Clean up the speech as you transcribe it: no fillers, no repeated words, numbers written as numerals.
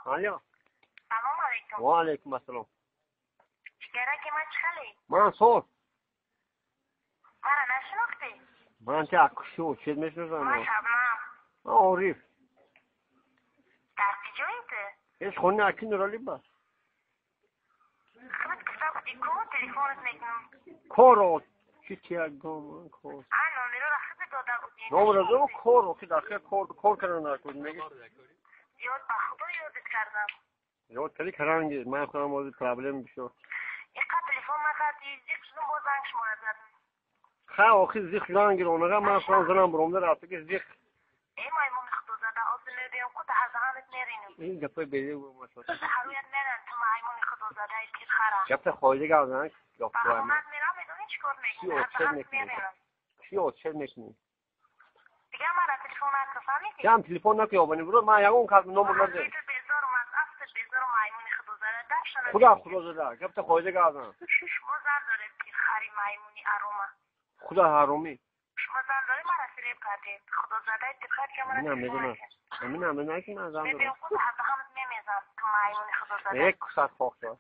الو سلام علیکم. و علیکم السلام. چیکاره که من چخلی؟ منصور مرا نشناختی؟ من که اکشو چیز میشناسم. من شبنم. عارف در کجایی تو؟ ایش خونه اکی نورالی بس خود کسا بودی کو تلفونت میکنم. کارو چی گام کار نمره را خود داده بودی. نمره دو کارو که داخل کار کردن نکرد میگه یاد به خدا یادت کردم. یاد کلی کرانگی من خودم موضوع پرابلم بشو یکا تلفن نکردی زیخ شدم باز زنگ شما زدم. خواه آخی زیخ جانگیر اونگا من خودم زنم بروم در رفته که زیخ ای مایمون خدا زده آز نردیم کود هزهانت نرینم. این گفته بیده بود ماشا هرویت نرن تو مایمون خدا زده ایسکیت خرا. گفته خواهده گردن گفته با همت میرم میدونی چیکار میکنی؟ هزهانت نرینم. چی اوچه میکنی؟ دیگه مرا تلفن نکن فهمیدی؟ جام تلفن نکی آبانی برو من یکون کار نمبر نده بیزارم از افت بیزارم مایمون خدا زده داشتن. خدا زده گفته خواهده گردن شما زن دارید که خری مایمونی اروما. خدا حرومی شما زن داری مرا فریب کردید. خدا زده دقت که مرا نه میدونم همین هم نه که من زن ببین دارم خود از همت میمیزم تو مایمونی خدا زده. یک ساعت فاق شد